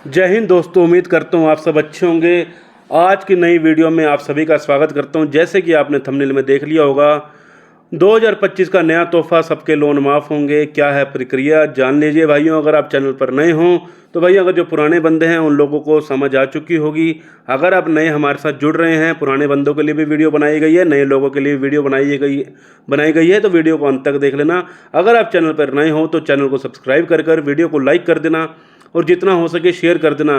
जय हिंद दोस्तों, उम्मीद करता हूँ आप सब अच्छे होंगे। आज की नई वीडियो में आप सभी का स्वागत करता हूँ। जैसे कि आपने थंबनेल में देख लिया होगा, 2025 का नया तोहफा, सबके लोन माफ़ होंगे। क्या है प्रक्रिया, जान लीजिए भाइयों। अगर आप चैनल पर नए हों तो भाई, अगर जो पुराने बंदे हैं उन लोगों को समझ आ चुकी होगी। अगर आप नए हमारे साथ जुड़ रहे हैं, पुराने बंदों के लिए भी वीडियो बनाई गई है, नए लोगों के लिए वीडियो बनाई गई है, तो वीडियो को अंत तक देख लेना। अगर आप चैनल पर नए हो तो चैनल को सब्सक्राइब कर वीडियो को लाइक कर देना और जितना हो सके शेयर कर देना।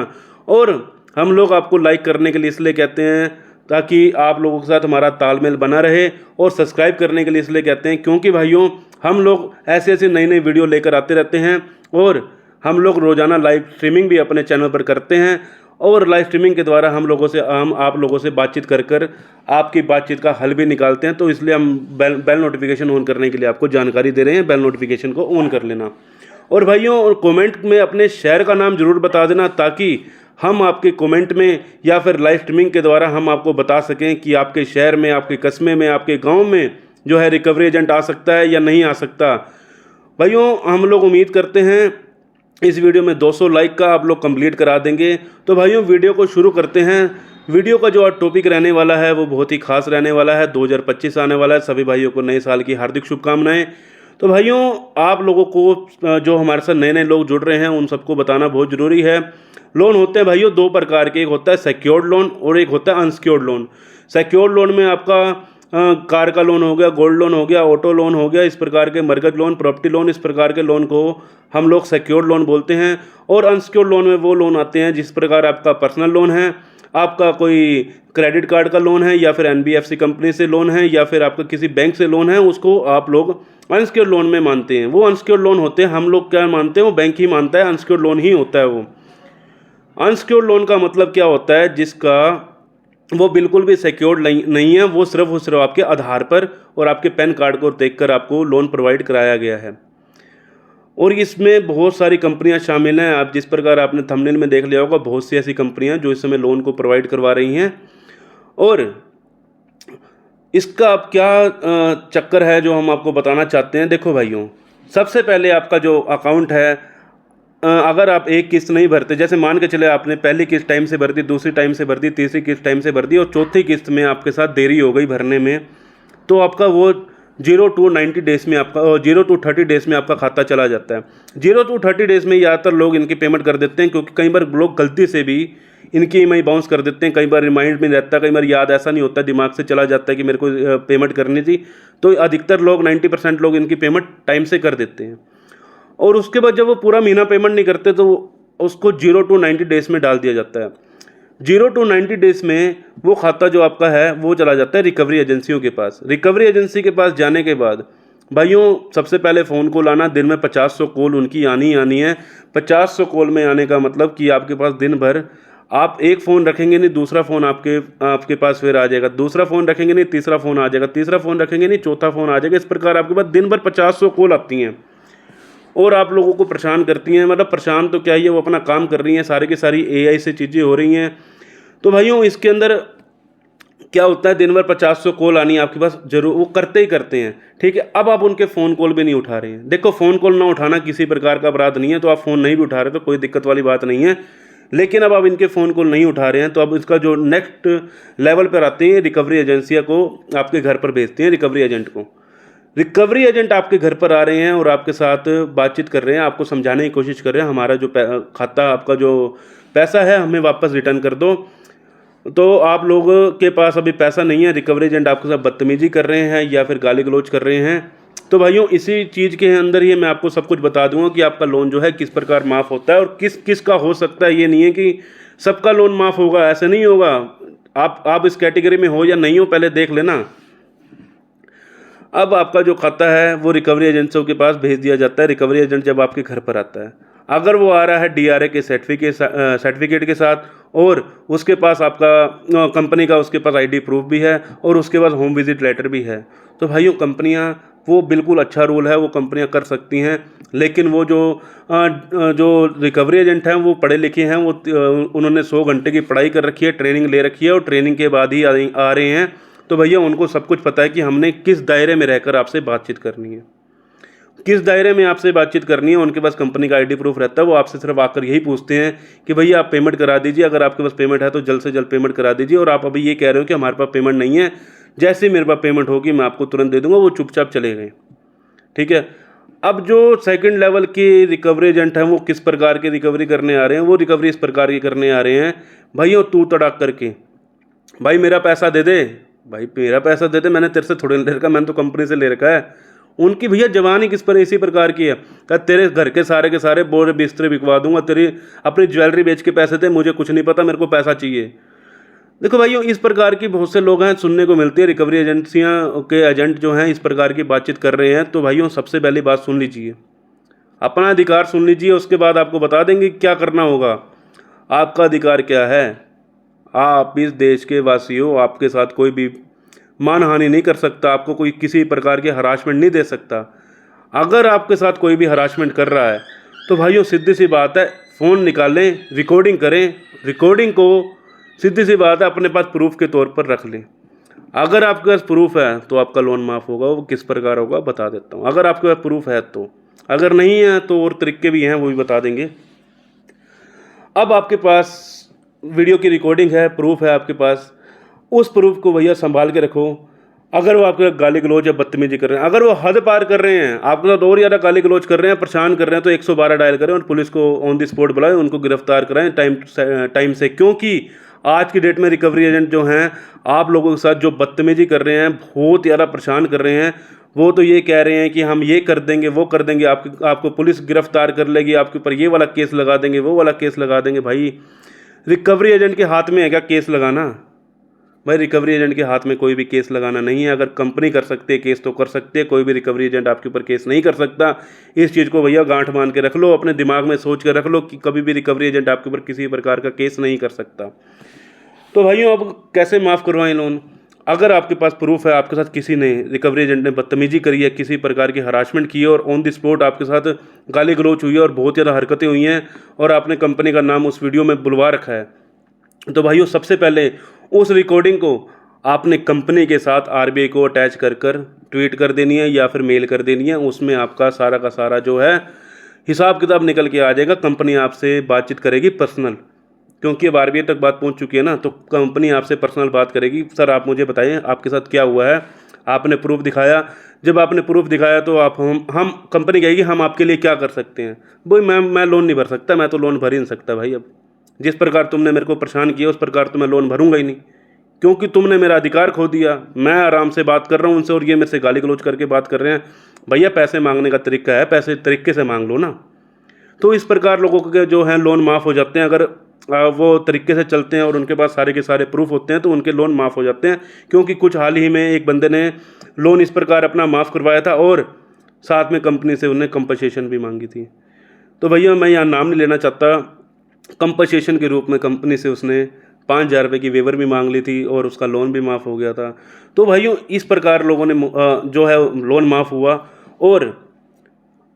और हम लोग आपको लाइक करने के लिए इसलिए कहते हैं ताकि आप लोगों के साथ हमारा तालमेल बना रहे, और सब्सक्राइब करने के लिए इसलिए कहते हैं क्योंकि भाइयों, हम लोग ऐसे ऐसे नई नई वीडियो लेकर आते रहते हैं। और हम लोग रोज़ाना लाइव स्ट्रीमिंग भी अपने चैनल पर करते हैं, और लाइव स्ट्रीमिंग के द्वारा हम आप लोगों से बातचीत कर आपकी बातचीत का हल भी निकालते हैं। तो इसलिए हम बेल नोटिफिकेशन ऑन करने के लिए आपको जानकारी दे रहे हैं। बेल नोटिफिकेशन को ऑन कर लेना। और भाइयों, कमेंट में अपने शहर का नाम ज़रूर बता देना, ताकि हम आपके कमेंट में या फिर लाइव स्ट्रीमिंग के द्वारा हम आपको बता सकें कि आपके शहर में, आपके कस्बे में, आपके गांव में जो है रिकवरी एजेंट आ सकता है या नहीं आ सकता। भाइयों, हम लोग उम्मीद करते हैं इस वीडियो में 200 लाइक का आप लोग कंप्लीट करा देंगे। तो भाइयों, वीडियो को शुरू करते हैं। वीडियो का जो टॉपिक रहने वाला है वो बहुत ही खास रहने वाला है। 2025 आने वाला है। सभी भाइयों को नए साल की हार्दिक शुभकामनाएं। तो भाइयों, आप लोगों को जो हमारे साथ नए नए लोग जुड़ रहे हैं उन सबको बताना बहुत ज़रूरी है। लोन होते हैं भाइयों दो प्रकार के, एक होता है सिक्योर्ड लोन और एक होता है अनसिक्योर्ड लोन। सिक्योर्ड लोन में आपका कार का लोन हो गया, गोल्ड लोन हो गया, ऑटो लोन हो गया, इस प्रकार के मरगज लोन, प्रॉपर्टी लोन, इस प्रकार के लोन को हम लोग सिक्योर्ड लोन बोलते हैं। और अनसिक्योर्ड लोन में वो लोन आते हैं जिस प्रकार आपका पर्सनल लोन है, आपका कोई क्रेडिट कार्ड का लोन है, या फिर एनबीएफसी कंपनी से लोन है, या फिर आपका किसी बैंक से लोन है, उसको आप लोग अनसिक्योर्ड लोन में मानते हैं। वो अनसिक्योर्ड लोन होते हैं, हम लोग क्या मानते हैं, वो बैंक ही मानता है, अनसिक्योर्ड लोन ही होता है वो। अनसिक्योर्ड लोन का मतलब क्या होता है, जिसका वो बिल्कुल भी सिक्योर्ड नहीं है, वो सिर्फ आपके आधार पर और आपके पैन कार्ड को देखकर आपको लोन प्रोवाइड कराया गया है। और इसमें बहुत सारी कंपनियां शामिल हैं। आप जिस प्रकार आपने थंबनेल में देख लिया होगा, बहुत सी ऐसी कंपनियां जो इस समय लोन को प्रोवाइड करवा रही हैं। और इसका अब क्या चक्कर है जो हम आपको बताना चाहते हैं। देखो भाइयों, सबसे पहले आपका जो अकाउंट है, अगर आप एक किस्त नहीं भरते, जैसे मान के चले आपने पहली किस्त टाइम से भर दी, दूसरी टाइम से भर दी, तीसरी किस्त टाइम से भर दी, और चौथी किस्त में आपके साथ देरी हो गई भरने में, तो आपका वो 0 to 90 डेज़ में आपका 0 to 30 डेज़ में आपका खाता चला जाता है। 0 to 30 डेज़ में ज़्यादातर लोग इनकी पेमेंट कर देते हैं, क्योंकि कई बार लोग गलती से भी इनकी ईएमआई बाउंस कर देते हैं। कई बार रिमाइंड में रहता है, कई बार याद ऐसा नहीं होता, दिमाग से चला जाता है कि मेरे को पेमेंट करनी थी। तो अधिकतर लोग 90% लोग इनकी पेमेंट टाइम से कर देते हैं। और उसके बाद जब वो पूरा महीना पेमेंट नहीं करते तो उसको 0 to 90 डेज़ में डाल दिया जाता है। 0 to 90 डेज़ में वो खाता जो आपका है वो चला जाता है रिकवरी एजेंसियों के पास। रिकवरी एजेंसी के पास जाने के बाद भाइयों, सबसे पहले फ़ोन कॉल आना, दिन में 50-100 कॉल उनकी आनी है। 50-100 कॉल में आने का मतलब कि आपके पास दिन भर आप एक फ़ोन रखेंगे नहीं, दूसरा फ़ोन आपके पास फिर आ जाएगा, दूसरा फ़ोन रखेंगे नहीं, तीसरा फ़ोन आ जाएगा, तीसरा फ़ोन रखेंगे नहीं, चौथा फ़ोन आ जाएगा। इस प्रकार आपके पास दिन भर 50-100 कॉल आती हैं और आप लोगों को परेशान करती हैं। मतलब परेशान तो क्या ही है, वो अपना काम कर रही हैं, सारी की सारी एआई से चीज़ें हो रही हैं। तो भाइयों, इसके अंदर क्या होता है, दिन भर 50-100 कॉल आनी है आपके पास, जरूर वो करते ही करते हैं। ठीक है, अब आप उनके फ़ोन कॉल भी नहीं उठा रहे हैं। देखो, फ़ोन कॉल ना उठाना किसी प्रकार का अपराध नहीं है, तो आप फ़ोन नहीं भी उठा रहे तो कोई दिक्कत वाली बात नहीं है। लेकिन अब आप इनके फ़ोन कॉल नहीं उठा रहे हैं, तो अब इसका जो नेक्स्ट लेवल पर आते हैं, रिकवरी एजेंसियाँ को आपके घर पर भेजती हैं, रिकवरी एजेंट को। रिकवरी एजेंट आपके घर पर आ रहे हैं और आपके साथ बातचीत कर रहे हैं, आपको समझाने की कोशिश कर रहे हैं, हमारा जो खाता, आपका जो पैसा है हमें वापस रिटर्न कर दो। तो आप लोगों के पास अभी पैसा नहीं है, रिकवरी एजेंट आपके साथ बदतमीजी कर रहे हैं या फिर गाली गलौज कर रहे हैं। तो भाइयों, इसी चीज़ के अंदर ही मैं आपको सब कुछ बता दूंगा कि आपका लोन जो है किस प्रकार माफ़ होता है और किस किस का हो सकता है। ये नहीं है कि सबका लोन माफ़ होगा, ऐसे नहीं होगा। आप इस कैटेगरी में हो या नहीं हो, पहले देख लेना। अब आपका जो खाता है वो रिकवरी एजेंसियों के पास भेज दिया जाता है। रिकवरी एजेंट जब आपके घर पर आता है, अगर वो आ रहा है डीआरए के सर्टिफिकेट के साथ, और उसके पास आपका कंपनी का उसके पास आईडी प्रूफ भी है, और उसके पास होम विजिट लेटर भी है, तो भाइयों कंपनियां, वो बिल्कुल अच्छा रूल है, वो कंपनियां कर सकती हैं। लेकिन वो जो रिकवरी एजेंट हैं वो पढ़े लिखे हैं, वो उन्होंने 100 घंटे की पढ़ाई कर रखी है, ट्रेनिंग ले रखी है, और ट्रेनिंग के बाद ही आ रहे हैं। तो भैया, उनको सब कुछ पता है कि हमने किस दायरे में रहकर आपसे बातचीत करनी है। किस दायरे में आपसे बातचीत करनी है, उनके पास कंपनी का आईडी प्रूफ रहता है। वो आपसे सिर्फ आकर यही पूछते हैं कि भैया आप पेमेंट करा दीजिए, अगर आपके पास पेमेंट है तो जल्द से जल्द पेमेंट करा दीजिए, और आप अभी ये कह रहे हो कि हमारे पास पेमेंट नहीं है, जैसे ही मेरे पास पेमेंट होगी मैं आपको तुरंत दे दूंगा। वो चुपचाप चले गए। ठीक है। अब जो सेकंड लेवल के रिकवरी एजेंट हैं वो किस प्रकार की रिकवरी करने आ रहे हैं, वो रिकवरी इस प्रकार की करने आ रहे हैं, भाइयों तू तड़ाक करके, भाई मेरा पैसा दे दे, भाई मेरा पैसा दे दे, मैंने तेरे से थोड़े ले रखा, मैंने तो कंपनी से ले रखा है। उनकी भैया जवानी किस पर इसी प्रकार की है, क्या तेरे घर के सारे बोरे बिस्तरे बिकवा दूंगा, तेरी अपनी ज्वेलरी बेच के पैसे दे, मुझे कुछ नहीं पता, मेरे को पैसा चाहिए। देखो भाइयों, इस प्रकार की बहुत से लोग हैं, सुनने को मिलती है। रिकवरी एजेंसियां के एजेंट जो हैं इस प्रकार की बातचीत कर रहे हैं। तो भाइयों सबसे पहली बात सुन लीजिए, अपना अधिकार सुन लीजिए, उसके बाद आपको बता देंगे क्या करना होगा। आपका अधिकार क्या है, आप इस देश के वासी हो, आपके साथ कोई भी मानहानि नहीं कर सकता, आपको कोई किसी प्रकार की हरासमेंट नहीं दे सकता। अगर आपके साथ कोई भी हरासमेंट कर रहा है तो भाइयों सीधी सी बात है, फ़ोन निकालें, रिकॉर्डिंग करें, रिकॉर्डिंग को सीधी सी बात है अपने पास प्रूफ के तौर पर रख लें। अगर आपके पास प्रूफ है तो आपका लोन माफ़ होगा। वो किस प्रकार होगा बता देता हूँ, अगर आपके पास प्रूफ है तो। अगर नहीं है तो और तरीके भी हैं, वो भी बता देंगे। अब आपके पास वीडियो की रिकॉर्डिंग है, प्रूफ है आपके पास, उस प्रूफ को भैया संभाल के रखो। अगर वो आपके गाली गलौज या बदतमीजी कर रहे हैं, अगर वो हद पार कर रहे हैं, आपके साथ और ज़्यादा गाली गलौज कर रहे हैं, परेशान कर रहे हैं, तो 112 डायल करें और पुलिस को ऑन द स्पॉट बुलाएं, उनको गिरफ्तार कराएं टाइम से। क्योंकि आज की डेट में रिकवरी एजेंट जो हैं आप लोगों के साथ जो बदतमीजी कर रहे हैं, बहुत ज़्यादा परेशान कर रहे हैं। वो तो ये कह रहे हैं कि हम ये कर देंगे, वो कर देंगे, आपको पुलिस गिरफ्तार कर लेगी, आपके ऊपर ये वाला केस लगा देंगे, वो वाला केस लगा देंगे। भाई रिकवरी एजेंट के हाथ में है क्या केस लगाना? भाई रिकवरी एजेंट के हाथ में कोई भी केस लगाना नहीं है। अगर कंपनी कर सकती है केस तो कर सकते हैं, कोई भी रिकवरी एजेंट आपके ऊपर केस नहीं कर सकता। इस चीज़ को भैया गांठ मान के रख लो, अपने दिमाग में सोच कर रख लो कि कभी भी रिकवरी एजेंट आपके ऊपर किसी प्रकार का केस नहीं कर सकता। तो भाइयों अब कैसे माफ़ करवाएं लोन? अगर आपके पास प्रूफ है आपके साथ किसी ने, रिकवरी एजेंट ने बदतमीजी करी है, किसी प्रकार की हरासमेंट की है और ऑन द स्पॉट आपके साथ गाली गलौच हुई है और बहुत ज़्यादा हरकतें हुई हैं और आपने कंपनी का नाम उस वीडियो में बुलवा रखा है, तो भाइयों सबसे पहले उस रिकॉर्डिंग को आपने कंपनी के साथ आरबीआई को अटैच कर ट्वीट कर देनी है या फिर मेल कर देनी है। उसमें आपका सारा का सारा जो है हिसाब किताब निकल के आ जाएगा। कंपनी आपसे बातचीत करेगी पर्सनल, क्योंकि अब आरबीआई तक बात पहुंच चुकी है ना, तो कंपनी आपसे पर्सनल बात करेगी। सर आप मुझे बताइए आपके साथ क्या हुआ है, आपने प्रूफ दिखाया। जब आपने प्रूफ दिखाया तो आप हम कंपनी कहेगी हम आपके लिए क्या कर सकते हैं। भाई मैं लोन नहीं भर सकता, मैं तो लोन भर ही नहीं सकता भाई। अब जिस प्रकार तुमने मेरे को परेशान किया उस प्रकार तो मैं लोन भरूंगा ही नहीं, क्योंकि तुमने मेरा अधिकार खो दिया। मैं आराम से बात कर रहा हूँ उनसे और ये मेरे से गाली गलौज करके बात कर रहे हैं। भैया पैसे मांगने का तरीका है, पैसे तरीके से मांग लो ना। तो इस प्रकार लोगों के जो हैं लोन माफ़ हो जाते हैं। अगर वो तरीके से चलते हैं और उनके पास सारे के सारे प्रूफ होते हैं तो उनके लोन माफ़ हो जाते हैं। क्योंकि कुछ हाल ही में एक बंदे ने लोन इस प्रकार अपना माफ़ करवाया था और साथ में कंपनी से उन्हें कंपनसेशन भी मांगी थी। तो भैया मैं यहाँ नाम नहीं लेना चाहता, कंपनसेशन के रूप में कंपनी से उसने 5,000 रुपये की वेवर भी मांग ली थी और उसका लोन भी माफ़ हो गया था। तो भाइयों इस प्रकार लोगों ने जो है लोन माफ़ हुआ। और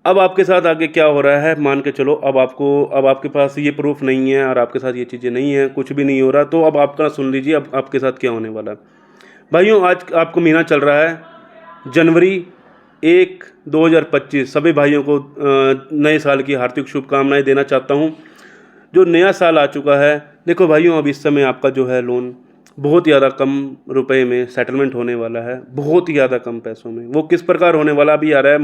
अब आपके साथ आगे क्या हो रहा है, मान के चलो अब आपके पास ये प्रूफ नहीं है और आपके साथ ये चीज़ें नहीं हैं, कुछ भी नहीं हो रहा, तो अब आपका सुन लीजिए अब आपके साथ क्या होने वाला है। भाइयों आज आपको महीना चल रहा है जनवरी 1, 2025। सभी भाइयों को नए साल की हार्दिक शुभकामनाएं देना चाहता हूं। जो नया साल आ चुका है, देखो भाइयों अब इस समय आपका जो है लोन बहुत ज़्यादा कम रुपए में सेटलमेंट होने वाला है, बहुत ही ज़्यादा कम पैसों में। वो किस प्रकार होने वाला अभी आ रहा है,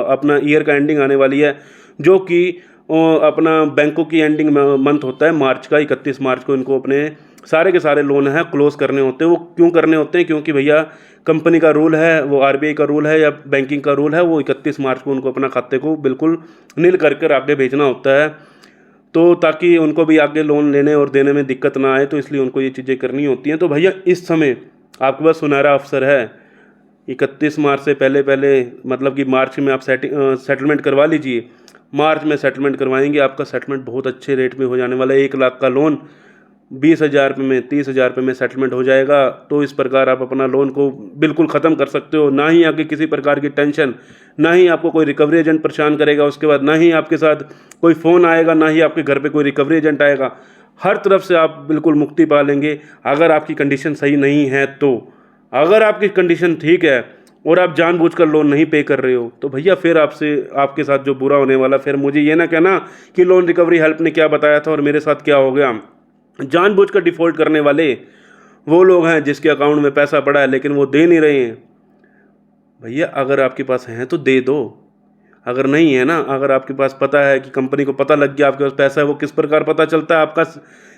अपना ईयर का एंडिंग आने वाली है, जो कि अपना बैंकों की एंडिंग मंथ होता है मार्च का, 31 मार्च को इनको अपने सारे के सारे लोन हैं क्लोज करने होते हैं। वो क्यों करने होते हैं? क्योंकि भैया कंपनी का रूल है, वो आरबीआई का रूल है या बैंकिंग का रूल है, वो 31 मार्च को उनको अपना खाते को बिल्कुल नील कर आगे भेजना होता है, तो ताकि उनको भी आगे लोन लेने और देने में दिक्कत ना आए, तो इसलिए उनको ये चीज़ें करनी होती हैं। तो भैया इस समय आपके पास सुनहरा अवसर है, 31 मार्च से पहले मतलब कि मार्च में आप सेटलमेंट करवा लीजिए। मार्च में सेटलमेंट करवाएंगे, आपका सेटलमेंट बहुत अच्छे रेट में हो जाने वाला है। 1 लाख का लोन 20,000 रुपये में, 30,000 रुपये में सेटलमेंट हो जाएगा। तो इस प्रकार आप अपना लोन को बिल्कुल ख़त्म कर सकते हो। ना ही आगे किसी प्रकार की टेंशन, ना ही आपको कोई रिकवरी एजेंट परेशान करेगा, उसके बाद ना ही आपके साथ कोई फ़ोन आएगा, ना ही आपके घर पे कोई रिकवरी एजेंट आएगा। हर तरफ से आप बिल्कुल मुक्ति पा लेंगे। अगर आपकी कंडीशन सही नहीं है तो, अगर आपकी कंडीशन ठीक है और आप जानबूझकर लोन नहीं पे कर रहे हो, तो भैया फिर आपके साथ जो बुरा होने वाला, फिर मुझे ये ना कहना कि लोन रिकवरी हेल्प ने क्या बताया था और मेरे साथ क्या हो गया। जानबूझकर डिफ़ॉल्ट करने वाले वो लोग हैं जिसके अकाउंट में पैसा पड़ा है लेकिन वो दे नहीं रहे हैं। भैया अगर आपके पास है तो दे दो, अगर नहीं है ना, अगर आपके पास पता है कि कंपनी को पता लग गया आपके पास पैसा है, वो किस प्रकार पता चलता है? आपका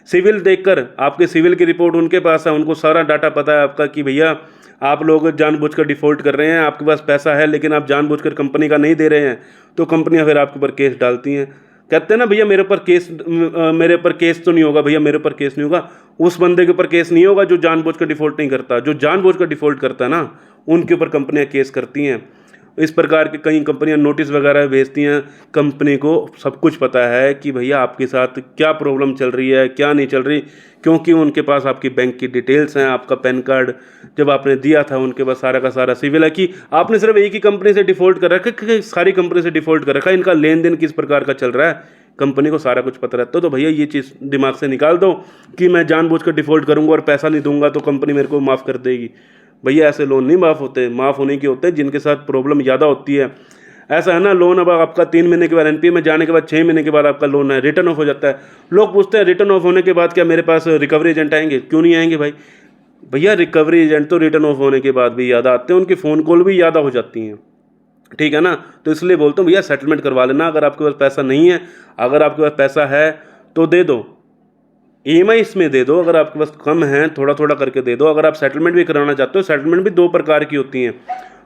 सिविल देखकर, आपके सिविल की रिपोर्ट उनके पास है, उनको सारा डाटा पता है आपका कि भैया आप लोग जानबूझकर डिफ़ॉल्ट कर रहे हैं, आपके पास पैसा है लेकिन आप जानबूझकर कंपनी का नहीं दे रहे हैं, तो कंपनियां फिर आपके ऊपर केस डालती हैं। कहते हैं ना भैया मेरे ऊपर केस तो नहीं होगा, भैया मेरे ऊपर केस नहीं होगा, उस बंदे के ऊपर केस नहीं होगा जो जानबूझकर डिफ़ॉल्ट नहीं करता। जो जानबूझकर डिफ़ॉल्ट करता है ना, उनके ऊपर कंपनियां केस करती हैं। इस प्रकार के कई कंपनियां नोटिस वगैरह भेजती हैं, कंपनी को सब कुछ पता है कि भैया आपके साथ क्या प्रॉब्लम चल रही है, क्या नहीं चल रही, क्योंकि उनके पास आपकी बैंक की डिटेल्स हैं, आपका पैन कार्ड जब आपने दिया था उनके पास सारा का सारा सिविल है कि आपने सिर्फ एक ही कंपनी से डिफ़ॉल्ट कर रखा है कि सारी कंपनी से डिफ़ॉल्ट कर रखा है, इनका लेन देन किस प्रकार का चल रहा है, कंपनी को सारा कुछ पता रहता है। तो भैया ये चीज़ दिमाग से निकाल दो कि मैं जानबूझकर डिफ़ॉल्ट करूँगा और पैसा नहीं दूंगा तो कंपनी मेरे को माफ़ कर देगी। भैया ऐसे लोन नहीं माफ़ होते, माफ़ होने के होते हैं जिनके साथ प्रॉब्लम ज़्यादा होती है। ऐसा है ना, लोन अब आपका 3 महीने के बाद एनपीए में जाने के बाद 6 महीने के बाद आपका लोन है रिटर्न ऑफ हो जाता है। लोग पूछते हैं रिटर्न ऑफ होने के बाद क्या मेरे पास रिकवरी एजेंट आएंगे? क्यों नहीं आएंगे भाई? भैया रिकवरी एजेंट तो रिटर्न ऑफ होने के बाद भी याद आते हैं, उनकी फ़ोन कॉल भी याद हो जाती हैं, ठीक है ना। तो इसलिए बोलता हूँ भैया सेटलमेंट करवा लेना। अगर आपके पास पैसा नहीं है, अगर आपके पास पैसा है तो दे दो, ईएमआई इसमें दे दो, अगर आपके पास कम है थोड़ा थोड़ा करके दे दो। अगर आप सेटलमेंट भी कराना चाहते हो, सेटलमेंट भी 2 प्रकार की होती हैं।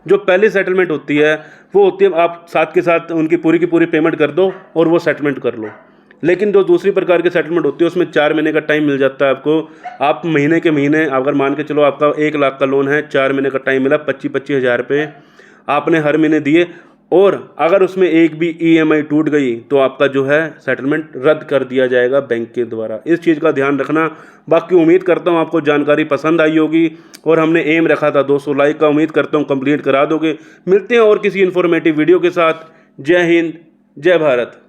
जो पहली सेटलमेंट होती है वो होती है आप साथ के साथ उनकी पूरी की पूरी पेमेंट कर दो और वो सेटलमेंट कर लो। लेकिन जो दूसरी प्रकार की सेटलमेंट होती है उसमें 4 महीने का टाइम मिल जाता है आपको। आप महीने के महीने, अगर मान के चलो आपका 1 लाख का लोन है, 4 महीने का टाइम मिला, 25-25 हज़ार रुपये आपने हर महीने दिए, और अगर उसमें एक भी ईएमआई टूट गई तो आपका जो है सेटलमेंट रद्द कर दिया जाएगा बैंक के द्वारा। इस चीज़ का ध्यान रखना। बाकी उम्मीद करता हूँ आपको जानकारी पसंद आई होगी, और हमने एम रखा था 200 लाइक का, उम्मीद करता हूँ कंप्लीट करा दोगे। मिलते हैं और किसी इन्फॉर्मेटिव वीडियो के साथ। जय हिंद, जय भारत।